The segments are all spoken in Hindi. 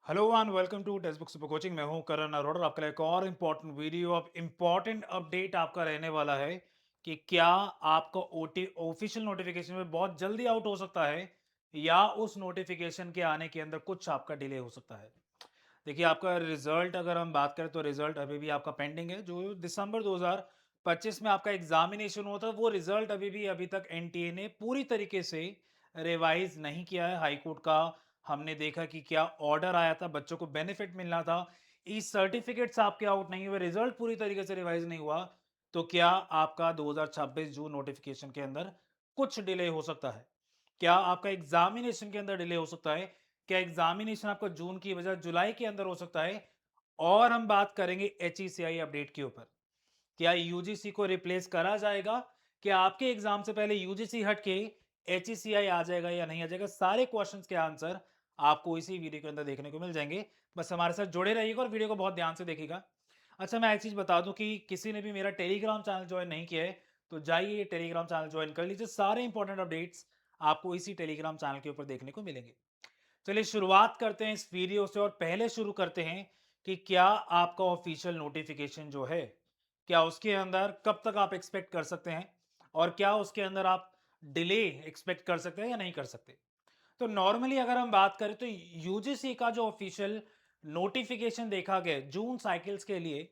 Hello and welcome to textbook super coaching. मैं हूं करण अरोड़ा और आपके लिए एक और इम्पॉर्टेंट वीडियो अब इम्पॉर्टेंट अपडेट आपका रहने वाला है कि क्या आपका ओटी ऑफिशियल नोटिफिकेशन में बहुत जल्दी आउट हो सकता है या उस नोटिफिकेशन के आने के अंदर कुछ आपका डिले हो सकता है। देखिए, आपका रिजल्ट अगर हम बात करें तो रिजल्ट अभी भी आपका पेंडिंग है। जो दिसंबर 2025 में आपका एग्जामिनेशन हुआ था वो रिजल्ट अभी तक एनटीए ने पूरी तरीके से रिवाइज नहीं किया है। हाई कोर्ट का हमने देखा कि क्या ऑर्डर आया था, बच्चों को बेनिफिट मिलना था, ई सर्टिफिकेट्स आपके आउट नहीं हुए, रिजल्ट पूरी तरीके से रिवाइज नहीं हुआ, तो क्या आपका 2026 जून नोटिफिकेशन के अंदर कुछ डिले हो सकता है? क्या आपका एग्जामिनेशन के अंदर डिले हो सकता है? क्या एग्जामिनेशन आपका जून की बजाय जुलाई के अंदर हो सकता है? और हम बात करेंगे एचईसीआई अपडेट के ऊपर। क्या यूजीसी को रिप्लेस करा जाएगा? क्या आपके एग्जाम से पहले यूजीसी हट के एचईसीआई आ जाएगा या नहीं आ जाएगा? सारे क्वेश्चंस के आंसर आपको इसी वीडियो के अंदर देखने को मिल जाएंगे। बस हमारे साथ जुड़े रहिएगा और वीडियो को बहुत ध्यान से देखिएगा। अच्छा, मैं एक चीज बता दूं कि किसी ने भी मेरा टेलीग्राम चैनल ज्वाइन नहीं किया है तो जाइए टेलीग्राम चैनल ज्वाइन कर लीजिए। सारे इंपॉर्टेंट अपडेट्स आपको इसी टेलीग्राम चैनल के ऊपर देखने को मिलेंगे। चलिए शुरुआत करते हैं इस वीडियो से और पहले शुरू करते हैं कि क्या आपका ऑफिशियल नोटिफिकेशन जो है, क्या उसके अंदर कब तक आप एक्सपेक्ट कर सकते हैं और क्या उसके अंदर आप डिले एक्सपेक्ट कर सकते हैं या नहीं कर सकते। तो नॉर्मली अगर हम बात करें तो यूजीसी का जो ऑफिशियल नोटिफिकेशन देखा गया जून साइकिल्स के लिए,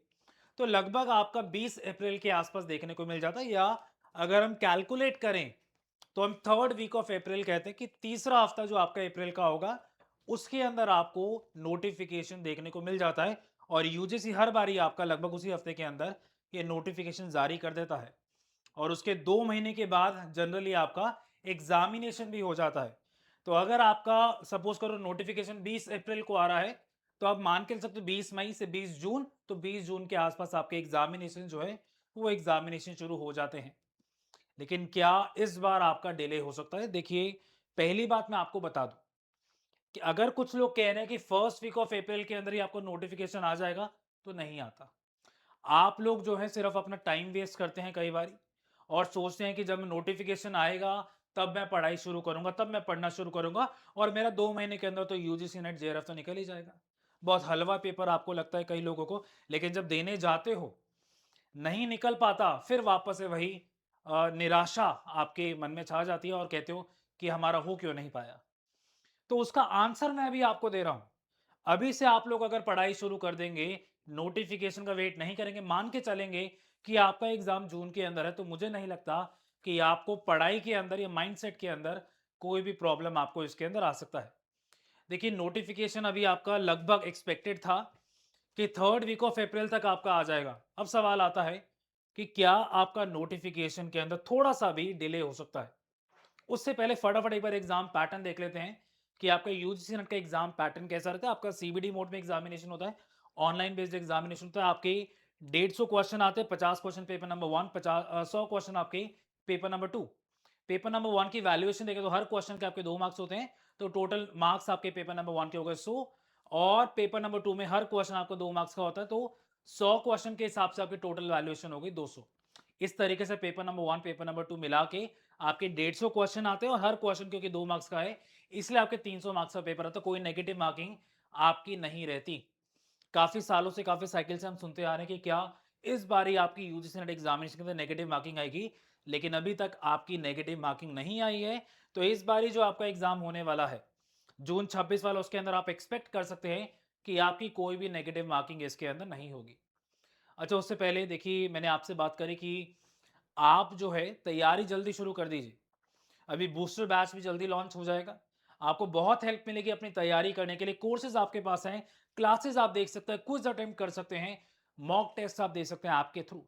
तो लगभग आपका 20 अप्रैल के आसपास देखने को मिल जाता है, या अगर हम कैलकुलेट करें तो हम थर्ड वीक ऑफ अप्रैल कहते हैं कि तीसरा हफ्ता जो आपका अप्रैल का होगा उसके अंदर आपको नोटिफिकेशन देखने को मिल जाता है। और यूजीसी हर बारी आपका लगभग उसी हफ्ते के अंदर ये नोटिफिकेशन जारी कर देता है और उसके 2 महीने के बाद जनरली आपका एग्जामिनेशन भी हो जाता है। तो अगर आपका सपोज करो नोटिफिकेशन 20 अप्रैल को आ रहा है तो आप मान के चल सकते हो 20 मई से 20 जून, तो 20 जून के आसपास आपके एग्जामिनेशन जो है वो एग्जामिनेशन शुरू हो जाते हैं। लेकिन क्या इस बार आपका डिले हो सकता है? देखिए, पहली बात मैं आपको बता दूं कि अगर कुछ लोग कह रहे हैं कि फर्स्ट वीक ऑफ अप्रैल के अंदर ही आपको नोटिफिकेशन आ जाएगा, तो नहीं आता। आप लोग जो है सिर्फ अपना टाइम वेस्ट करते हैं कई बारी और सोचते हैं कि जब नोटिफिकेशन आएगा तब मैं पढ़ाई शुरू करूंगा, तब मैं पढ़ना शुरू करूंगा और मेरा 2 महीने के अंदर तो यूजीसी नेट जेआरएफ तो निकल ही जाएगा। बहुत हलवा पेपर आपको लगता है कई लोगों को, लेकिन जब देने जाते हो नहीं निकल पाता, फिर वापस से वही निराशा आपके मन में छा जाती है और कहते हो कि हमारा हो क्यों नहीं पाया। तो उसका आंसर मैं अभी आपको दे रहा हूं। अभी से आप लोग अगर पढ़ाई शुरू कर देंगे, नोटिफिकेशन का वेट नहीं करेंगे, मान के चलेंगे कि आपका एग्जाम जून के अंदर है, तो मुझे नहीं लगता कि आपको पढ़ाई के अंदर या माइंडसेट के अंदर कोई भी प्रॉब्लम आपको इसके अंदर आ सकता है। देखिए, नोटिफिकेशन अभी आपका लगभग एक्सपेक्टेड था कि थर्ड वीक ऑफ अप्रैल तक आपका आ जाएगा। अब सवाल आता है कि क्या आपका नोटिफिकेशन के अंदर थोड़ा सा भी डिले हो सकता है? उससे पहले फटाफट एक बार एग्जाम पैटर्न देख लेते हैं कि आपका यूजीसी नेट का एग्जाम पैटर्न कैसा रहता है। आपका सीबीडी मोड में एग्जामिनेशन होता है, ऑनलाइन बेस्ड एग्जामिनेशन होता है। आपके 150 क्वेश्चन आते हैं, 50 question paper number one, 100 question आपके paper number two. Paper number one की वैल्यूएशन देखें तो हर क्वेश्चन के आपके 2 मार्क्स होते हैं, तो टोटल मार्क्स आपके पेपर नंबर वन के हो गए 100। और पेपर नंबर टू में हर क्वेश्चन आपको 2 मार्क्स का होता है, तो 100 क्वेश्चन के हिसाब से आपकी टोटल वैल्यूएशन हो गई 200। इस तरीके से paper number one paper number to मिला के आपके 150 क्वेश्चन आते हैं और हर क्वेश्चन क्योंकि 2 मार्क्स का है इसलिए आपके 300 मार्क्स का पेपर आता है। कोई नेगेटिव मार्किंग आपकी नहीं रहती। काफी सालों से, काफी साइकिल से हम सुनते आ रहे हैं कि क्या इस बारी आपकी यूजीसी नेट एग्जामिनेशन के अंदर नेगेटिव मार्किंग आएगी, लेकिन अभी तक आपकी नेगेटिव मार्किंग नहीं आई है। तो इस बारी जो आपका एग्जाम होने वाला है जून 26 वाला, उसके अंदर आप एक्सपेक्ट कर सकते हैं कि आपकी कोई भी नेगेटिव मार्किंग इसके अंदर नहीं होगी। अच्छा, उससे पहले देखिए, मैंने आपसे बात करी कि आप जो है तैयारी जल्दी शुरू कर दीजिए। अभी बूस्टर बैच भी जल्दी लॉन्च हो जाएगा। आपको बहुत हेल्प मिलेगी अपनी तैयारी करने के लिए। कोर्सेज आपके पास हैं, क्लासेस आप देख सकते हैं, क्विज अटेम्प्ट कर सकते हैं, मॉक टेस्ट आप दे सकते हैं आपके थ्रू।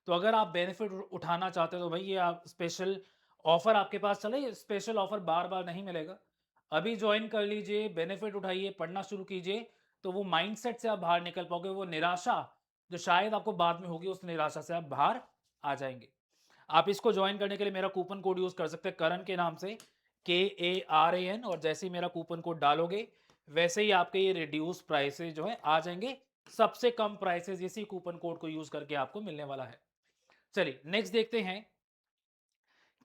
तो अगर आप बेनिफिट उठाना चाहते हो तो भाई ये आप स्पेशल ऑफर आपके पास चले। ये स्पेशल ऑफर बार बार नहीं मिलेगा। अभी ज्वाइन कर लीजिए, बेनिफिट उठाइए, पढ़ना शुरू कीजिए, तो वो माइंडसेट से आप बाहर निकल पाओगे। वो निराशा जो शायद आपको बाद में होगी, उस निराशा से आप बाहर आ जाएंगे। आप इसको ज्वाइन करने के लिए मेरा कूपन कोड यूज कर सकते हैं करण के नाम से, KARAN, और जैसे ही मेरा कूपन कोड डालोगे वैसे ही आपके ये रिड्यूस प्राइसेस जो है आ जाएंगे। सबसे कम प्राइसेस इसी कूपन कोड को यूज करके आपको मिलने वाला है। चलिए नेक्स्ट देखते हैं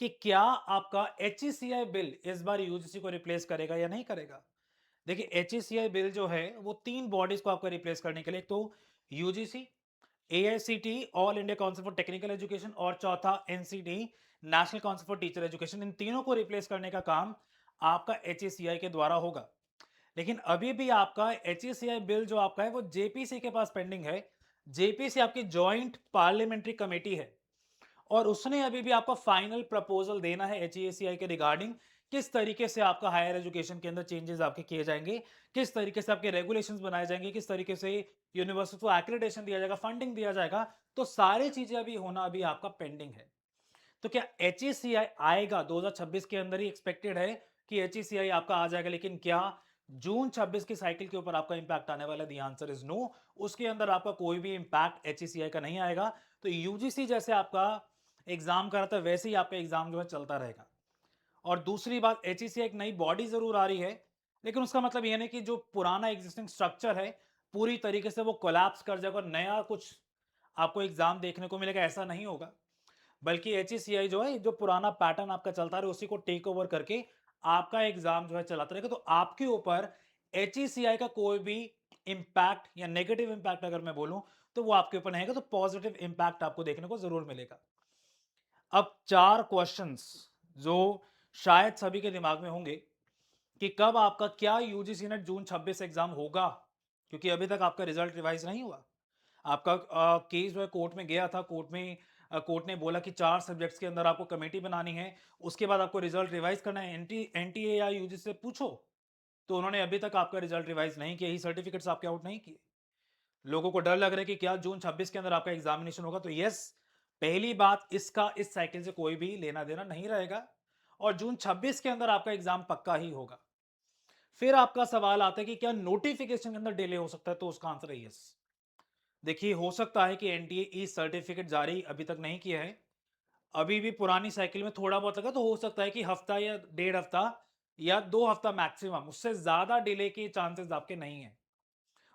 कि क्या आपका HCI बिल इस बार यूजीसी को रिप्लेस करेगा या नहीं करेगा। देखिए एचईसीआई बिल जो है वो 3 बॉडीज को आपका रिप्लेस करने के लिए, एक तो UGC, AICTE All India Council for Technical Education और चौथा NCT National Council for Teacher Education, इन तीनों को रिप्लेस करने का काम आपका एचईसीआई के द्वारा होगा। लेकिन अभी भी आपका एचईसीआई बिल जो आपका है वो जेपीसी के पास पेंडिंग है। जेपीसी आपकी जॉइंट पार्लियामेंट्री कमेटी है और उसने अभी भी आपका फाइनल प्रपोजल देना है एचईसीआई के रिगार्डिंग, किस तरीके से आपका हायर एजुकेशन के अंदर चेंजेस आपके किए जाएंगे, किस तरीके से आपके रेगुलेशंस बनाए जाएंगे, किस तरीके से यूनिवर्सिटी को एक्रेडिटेशन दिया जाएगा, फंडिंग दिया जाएगा। तो सारी चीजें अभी होना अभी आपका पेंडिंग है। तो क्या एचईसीआई आएगा 2026 के अंदर ही? एक्सपेक्टेड है कि एचईसीआई आपका आ जाएगा, लेकिन क्या जून 26 की साइकिल के ऊपर आपका इंपैक्ट आने वाला? The answer is no. उसके अंदर आपका कोई भी इंपैक्ट एचईसीआई का नहीं आएगा। तो यूजीसी जैसे आपका एग्जाम कराता है वैसे ही आपका एग्जाम जो है चलता रहेगा। और दूसरी बात, एचईसीआई एक नई बॉडी जरूर आ रही है, लेकिन उसका मतलब यह नहीं कि जो पुराना एग्जिस्टिंग स्ट्रक्चर है पूरी तरीके से वो कोलैप्स कर जाएगा और नया कुछ आपको एग्जाम देखने को मिलेगा, ऐसा नहीं होगा। बल्कि एचईसीआई जो है, जो पुराना पैटर्न आपका चलता रहे उसी को टेक ओवर करके आपका एग्जाम जो है चलाता रहेगा। तो आपके ऊपर एचईसीआई का कोई भी इंपैक्ट या नेगेटिव इंपैक्ट अगर मैं बोलूं तो वो आपके ऊपर नहीं आएगा, तो पॉजिटिव इंपैक्ट आपको देखने को जरूर मिलेगा। अब 4 क्वेश्चंस जो शायद सभी के दिमाग में होंगे कि कब आपका क्या यूजीसी नेट जून 26 एग्जाम होगा, क्योंकि अभी तक आपका रिजल्ट रिवाइज नहीं हुआ। आपका केस जो है कोर्ट में गया था, कोर्ट में कोर्ट ने बोला कि 4 सब्जेक्ट्स के अंदर आपको कमेटी बनानी है, उसके बाद आपको रिजल्ट रिवाइज करना है। एनटीए या यूजीसी से पूछो, तो उन्होंने अभी तक आपका रिजल्ट रिवाइज नहीं किया, ही सर्टिफिकेट्स आपके आउट नहीं किए। लोगों को डर लग रहा है कि क्या जून 26 के अंदर आपका एग्जामिनेशन होगा? तो यस, पहली बात, इसका इस साइकिल से कोई भी लेना देना नहीं रहेगा और जून 26 के अंदर आपका एग्जाम पक्का ही होगा। फिर आपका सवाल आता है कि क्या नोटिफिकेशन के अंदर डिले हो सकता है? तो उसका आंसर है यस। देखिए, हो सकता है कि एनटीए ई सर्टिफिकेट जारी अभी तक नहीं किया है, अभी भी पुरानी साइकिल में थोड़ा बहुत लगा, तो हो सकता है कि हफ्ता या 1.5 हफ्ता या 2 हफ्ता मैक्सिमम, उससे ज्यादा डिले के चांसेस आपके नहीं है।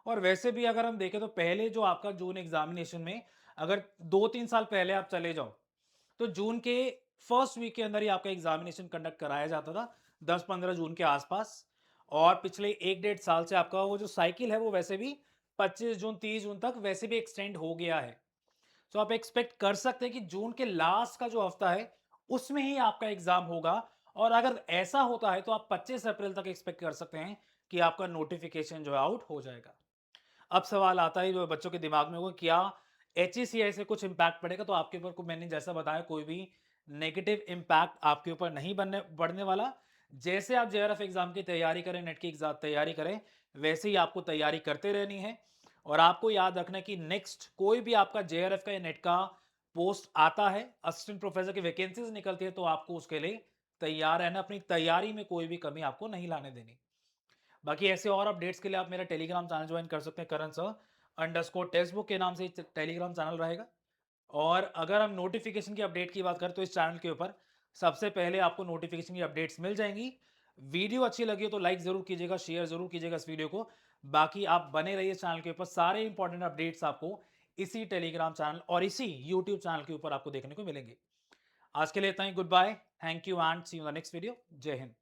और वैसे भी अगर हम देखें तो पहले जो आपका जून एग्जामिनेशन में, अगर 2-3 साल पहले आप चले जाओ तो जून के फर्स्ट वीक के अंदर ही आपका एग्जामिनेशन कंडक्ट कराया जाता था, 10-15 जून के आसपास। और पिछले 1-1.5 साल से आपका वो जो साइकिल है वो वैसे भी 25 जून 30 जून तक वैसे भी एक्सटेंड हो गया है। तो आप एक्सपेक्ट कर सकते हैं कि जून के लास्ट का जो हफ्ता है उसमें ही आपका एग्जाम होगा। और अगर ऐसा होता है तो आप 25 अप्रैल तक एक्सपेक्ट कर सकते हैं कि आपका नोटिफिकेशन जो है आउट हो जाएगा। अब सवाल आता है जो बच्चों के दिमाग में होगा, क्या एचईसीआई से कुछ इंपैक्ट पड़ेगा? तो आपके ऊपर मैंने जैसा बताया कोई भी नेगेटिव इंपैक्ट आपके ऊपर नहीं बनने पड़ने वाला। जैसे आप जेआरएफ एग्जाम की तैयारी करें, नेट की एग्जाम तैयारी करें, वैसे ही आपको तैयारी करते रहनी है। और आपको याद रखना है कि नेक्स्ट कोई भी आपका जेआरएफ का या नेट का पोस्ट आता है, असिस्टेंट प्रोफेसर की वैकेंसीज निकलती है, तो आपको उसके लिए तैयार रहना, अपनी तैयारी में कोई भी कमी आपको नहीं लाने देनी। बाकी ऐसे और अपडेट्स के लिए आप मेरा टेलीग्राम चैनल ज्वाइन कर सकते हैं, करण सर अंडरस्कोर टेक्स्ट बुक के नाम से टेलीग्राम चैनल रहेगा। और अगर हम नोटिफिकेशन की अपडेट की बात करें तो इस चैनल के ऊपर सबसे पहले आपको नोटिफिकेशन की अपडेट्स मिल जाएंगी। वीडियो अच्छी लगी हो तो लाइक जरूर कीजिएगा, शेयर जरूर कीजिएगा इस वीडियो को। बाकी आप बने रहिए चैनल के ऊपर, सारे इंपॉर्टेंट अपडेट्स आपको इसी टेलीग्राम चैनल और इसी यूट्यूब चैनल के ऊपर आपको देखने को मिलेंगे। आज के लिए इतना ही, good bye, thank you and see you in the next video. जय हिंद।